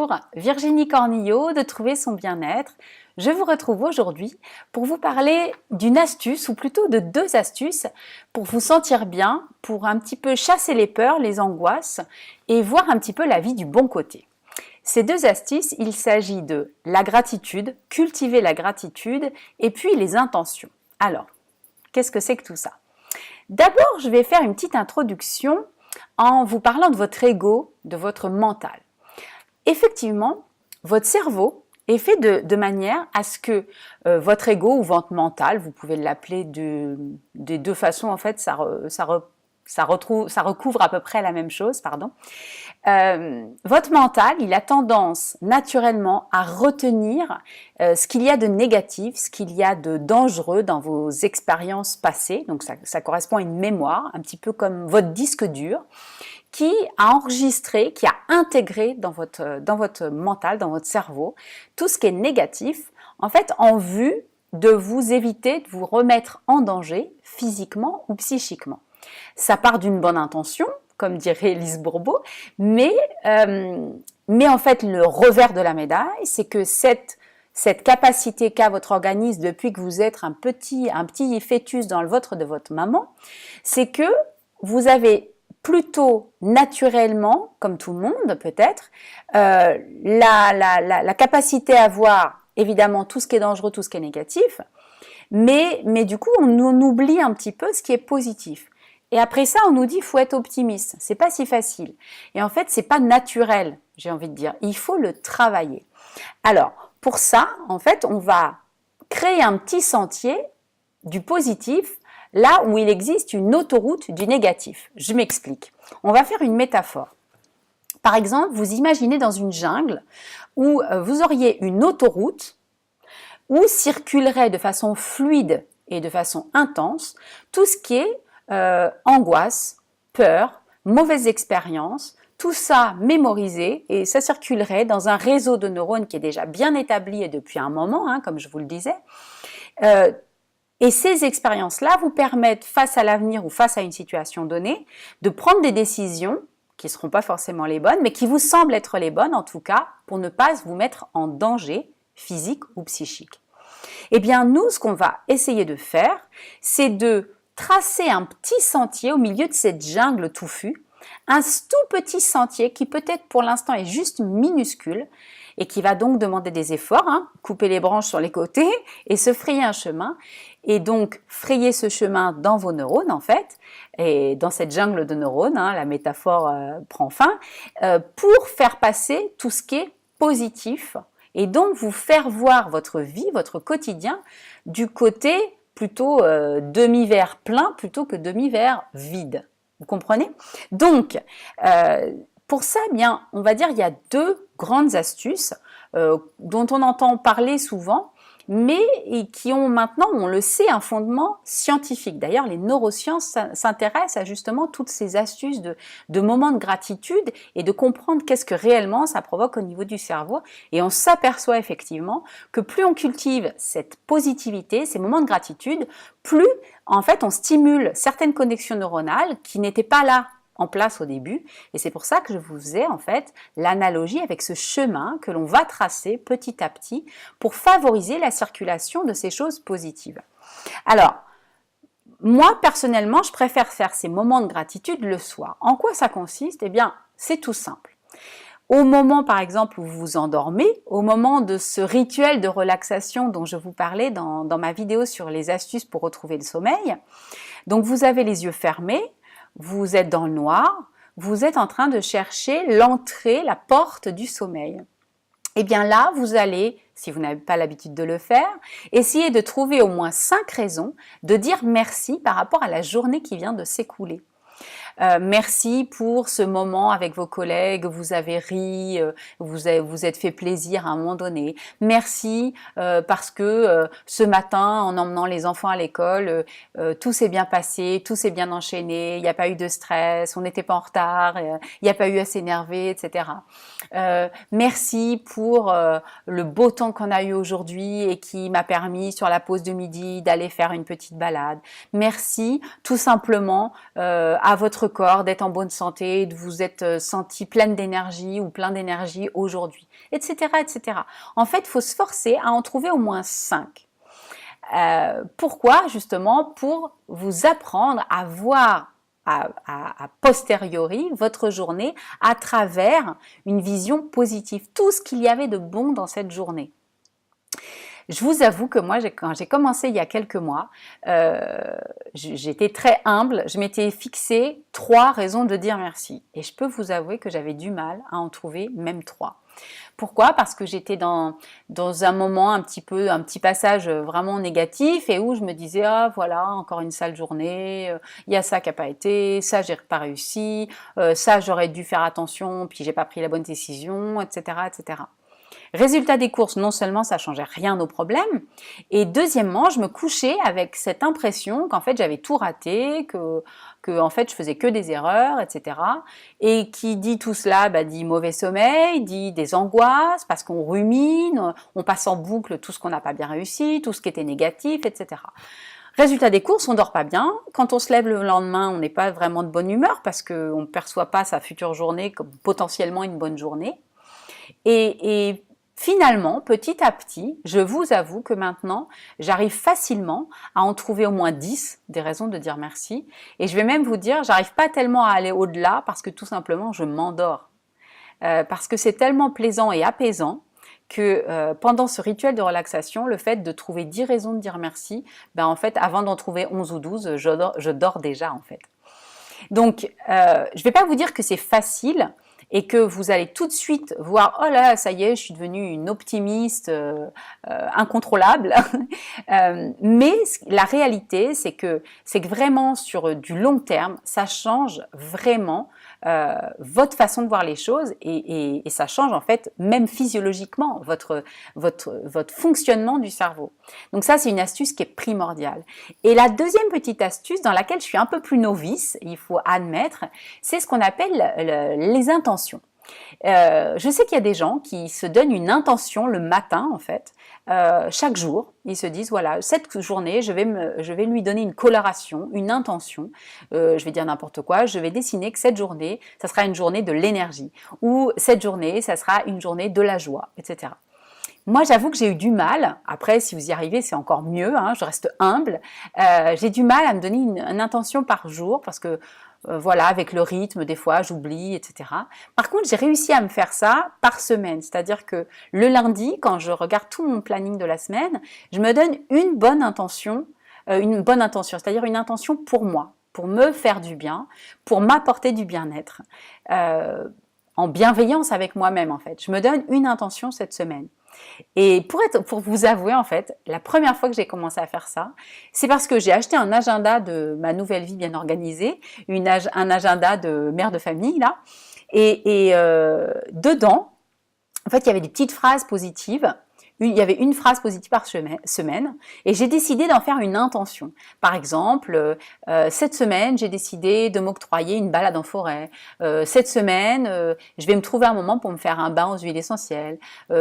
Bonjour, Virginie Cornillo de Trouver son bien-être. Je vous retrouve aujourd'hui pour vous parler d'une astuce, ou plutôt de deux astuces, pour vous sentir bien, pour un petit peu chasser les peurs, les angoisses et voir un petit peu la vie du bon côté. Ces deux astuces, il s'agit de la gratitude, cultiver la gratitude, et puis les intentions. Alors, qu'est-ce que c'est que tout ça? D'abord, je vais faire une petite introduction en vous parlant de votre ego, de votre mental. Effectivement, votre cerveau est fait de manière à ce que votre ego ou votre mental, vous pouvez l'appeler des deux façons, en fait, ça recouvre à peu près la même chose, pardon. Votre mental, il a tendance naturellement à retenir ce qu'il y a de négatif, ce qu'il y a de dangereux dans vos expériences passées. Donc ça correspond à une mémoire, un petit peu comme votre disque dur, qui a enregistré, qui a intégré dans votre mental, dans votre cerveau, tout ce qui est négatif, en fait, en vue de vous éviter de vous remettre en danger physiquement ou psychiquement. Ça part d'une bonne intention, comme dirait Lise Bourbeau, mais en fait, le revers de la médaille, c'est que cette capacité qu'a votre organisme depuis que vous êtes un petit fœtus dans le ventre de votre maman, c'est que vous avez plutôt naturellement, comme tout le monde peut-être, la capacité à voir évidemment tout ce qui est dangereux, tout ce qui est négatif, mais du coup on oublie un petit peu ce qui est positif. Et après ça, on nous dit faut être optimiste. C'est pas si facile. Et en fait, c'est pas naturel, j'ai envie de dire. Il faut le travailler. Alors, pour ça, en fait, on va créer un petit sentier du positif là où il existe une autoroute du négatif. Je m'explique. On va faire une métaphore. Par exemple, vous imaginez dans une jungle où vous auriez une autoroute où circulerait de façon fluide et de façon intense tout ce qui est angoisse, peur, mauvaise expérience, tout ça mémorisé et ça circulerait dans un réseau de neurones qui est déjà bien établi et depuis un moment, comme je vous le disais. Et ces expériences-là vous permettent, face à l'avenir ou face à une situation donnée, de prendre des décisions qui ne seront pas forcément les bonnes, mais qui vous semblent être les bonnes en tout cas, pour ne pas vous mettre en danger physique ou psychique. Eh bien, nous, ce qu'on va essayer de faire, c'est de tracer un petit sentier au milieu de cette jungle touffue, un tout petit sentier qui peut-être pour l'instant est juste minuscule et qui va donc demander des efforts, couper les branches sur les côtés et se frayer un chemin et donc frayer ce chemin dans vos neurones en fait et dans cette jungle de neurones, la métaphore prend fin, pour faire passer tout ce qui est positif et donc vous faire voir votre vie, votre quotidien du côté plutôt demi-verre plein plutôt que demi-verre vide. Vous comprenez? Donc, pour ça, eh bien, on va dire qu'il y a deux grandes astuces dont on entend parler souvent, mais qui ont maintenant, on le sait, un fondement scientifique. D'ailleurs, les neurosciences s'intéressent à justement toutes ces astuces de moments de gratitude et de comprendre qu'est-ce que réellement ça provoque au niveau du cerveau. Et on s'aperçoit effectivement que plus on cultive cette positivité, ces moments de gratitude, plus en fait on stimule certaines connexions neuronales qui n'étaient pas là en place au début, et c'est pour ça que je vous faisais en fait l'analogie avec ce chemin que l'on va tracer petit à petit pour favoriser la circulation de ces choses positives. Alors, moi personnellement, je préfère faire ces moments de gratitude le soir. En quoi ça consiste? Eh bien, c'est tout simple. Au moment, par exemple, où vous vous endormez, au moment de ce rituel de relaxation dont je vous parlais dans ma vidéo sur les astuces pour retrouver le sommeil, donc vous avez les yeux fermés, vous êtes dans le noir, vous êtes en train de chercher l'entrée, la porte du sommeil. Et bien là, vous allez, si vous n'avez pas l'habitude de le faire, essayer de trouver au moins 5 raisons de dire merci par rapport à la journée qui vient de s'écouler. Merci pour ce moment avec vos collègues, vous avez ri, vous êtes fait plaisir à un moment donné. Merci parce que ce matin, en emmenant les enfants à l'école, tout s'est bien passé, tout s'est bien enchaîné, il n'y a pas eu de stress, on n'était pas en retard, il n'y a pas eu à s'énerver, etc. Merci pour le beau temps qu'on a eu aujourd'hui et qui m'a permis sur la pause de midi d'aller faire une petite balade. Merci tout simplement à votre votre corps, d'être en bonne santé, de vous être senti pleine d'énergie ou plein d'énergie aujourd'hui, etc., etc. En fait, il faut se forcer à en trouver au moins 5. Pourquoi? Justement, pour vous apprendre à voir à posteriori votre journée à travers une vision positive, tout ce qu'il y avait de bon dans cette journée. Je vous avoue que moi, quand j'ai commencé il y a quelques mois, j'étais très humble. Je m'étais fixé 3 raisons de dire merci. Et je peux vous avouer que j'avais du mal à en trouver même 3. Pourquoi? Parce que j'étais dans un moment un petit passage vraiment négatif et où je me disais, ah voilà, encore une sale journée, il y a ça qui n'a pas été, ça j'ai pas réussi, ça j'aurais dû faire attention, puis j'ai pas pris la bonne décision, etc., etc. Résultat des courses, non seulement ça changeait rien au problème, et deuxièmement, je me couchais avec cette impression qu'en fait j'avais tout raté, que en fait je faisais que des erreurs, etc. Et qui dit tout cela, dit mauvais sommeil, dit des angoisses, parce qu'on rumine, on passe en boucle tout ce qu'on n'a pas bien réussi, tout ce qui était négatif, etc. Résultat des courses, on dort pas bien. Quand on se lève le lendemain, on n'est pas vraiment de bonne humeur parce qu'on ne perçoit pas sa future journée comme potentiellement une bonne journée. Et finalement, petit à petit, je vous avoue que maintenant, j'arrive facilement à en trouver au moins 10 des raisons de dire merci. Et je vais même vous dire, j'arrive pas tellement à aller au-delà parce que tout simplement, je m'endors. Parce que c'est tellement plaisant et apaisant que pendant ce rituel de relaxation, le fait de trouver 10 raisons de dire merci, en fait, avant d'en trouver 11 ou 12, je dors déjà en fait. Donc, je vais pas vous dire que c'est facile, et que vous allez tout de suite voir, oh là, ça y est, je suis devenue une optimiste incontrôlable. Mais la réalité, c'est que vraiment sur du long terme, ça change vraiment votre façon de voir les choses et ça change en fait même physiologiquement votre fonctionnement du cerveau. Donc ça, c'est une astuce qui est primordiale. Et la deuxième petite astuce dans laquelle je suis un peu plus novice, il faut admettre, c'est ce qu'on appelle les intentions. Je sais qu'il y a des gens qui se donnent une intention le matin en fait, chaque jour. Ils se disent voilà, cette journée je vais lui donner une coloration, une intention, je vais dire n'importe quoi, je vais dessiner que cette journée ça sera une journée de l'énergie ou cette journée ça sera une journée de la joie, etc. Moi, j'avoue que j'ai eu du mal, après si vous y arrivez c'est encore mieux, je reste humble, j'ai du mal à me donner une intention par jour parce que voilà, avec le rythme, des fois, j'oublie, etc. Par contre, j'ai réussi à me faire ça par semaine. C'est-à-dire que le lundi, quand je regarde tout mon planning de la semaine, je me donne une bonne intention, c'est-à-dire une intention pour moi, pour me faire du bien, pour m'apporter du bien-être, en bienveillance avec moi-même, en fait. Je me donne une intention cette semaine. Et pour vous avouer, en fait, la première fois que j'ai commencé à faire ça, c'est parce que j'ai acheté un agenda de ma nouvelle vie bien organisée, un agenda de mère de famille, là, et dedans, en fait, il y avait des petites phrases positives. Il y avait une phrase positive par semaine et j'ai décidé d'en faire une intention. Par exemple, cette semaine, j'ai décidé de m'octroyer une balade en forêt. Cette semaine, je vais me trouver un moment pour me faire un bain aux huiles essentielles.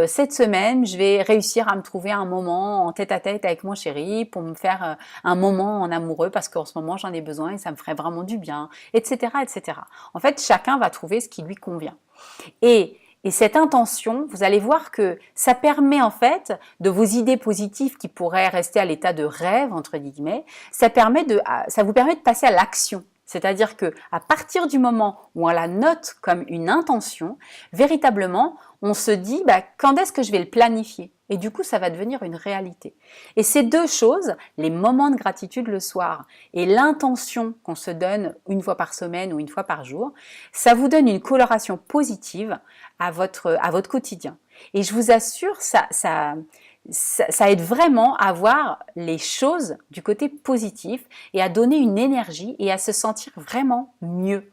Cette semaine, je vais réussir à me trouver un moment en tête-à-tête avec mon chéri pour me faire un moment en amoureux parce qu'en ce moment, j'en ai besoin et ça me ferait vraiment du bien, etc., etc. En fait, chacun va trouver ce qui lui convient. Et cette intention, vous allez voir que ça permet en fait de vos idées positives qui pourraient rester à l'état de rêve, entre guillemets, ça vous permet de passer à l'action. C'est-à-dire que à partir du moment où on la note comme une intention, véritablement, on se dit quand est-ce que je vais le planifier? Et du coup, ça va devenir une réalité. Et ces deux choses, les moments de gratitude le soir et l'intention qu'on se donne une fois par semaine ou une fois par jour, ça vous donne une coloration positive à votre quotidien. Et je vous assure, ça aide vraiment à voir les choses du côté positif et à donner une énergie et à se sentir vraiment mieux.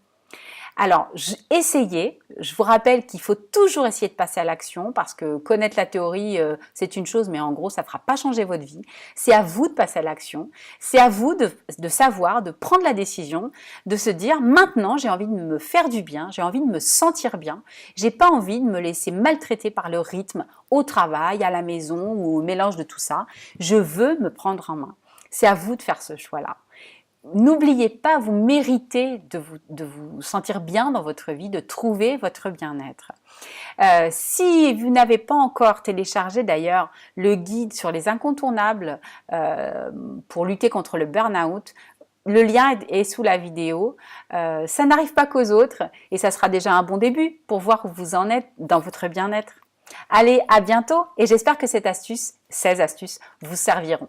Alors, essayez. Je vous rappelle qu'il faut toujours essayer de passer à l'action parce que connaître la théorie, c'est une chose, mais en gros, ça ne fera pas changer votre vie. C'est à vous de passer à l'action. C'est à vous de savoir, de prendre la décision, de se dire maintenant, j'ai envie de me faire du bien, j'ai envie de me sentir bien. J'ai pas envie de me laisser maltraiter par le rythme au travail, à la maison ou au mélange de tout ça. Je veux me prendre en main. C'est à vous de faire ce choix-là. n'oubliez pas, vous méritez de vous sentir bien dans votre vie, de trouver votre bien-être. Si vous n'avez pas encore téléchargé d'ailleurs le guide sur les incontournables pour lutter contre le burn-out, le lien est sous la vidéo. Ça n'arrive pas qu'aux autres et ça sera déjà un bon début pour voir où vous en êtes dans votre bien-être. Allez, à bientôt et j'espère que ces astuces vous serviront.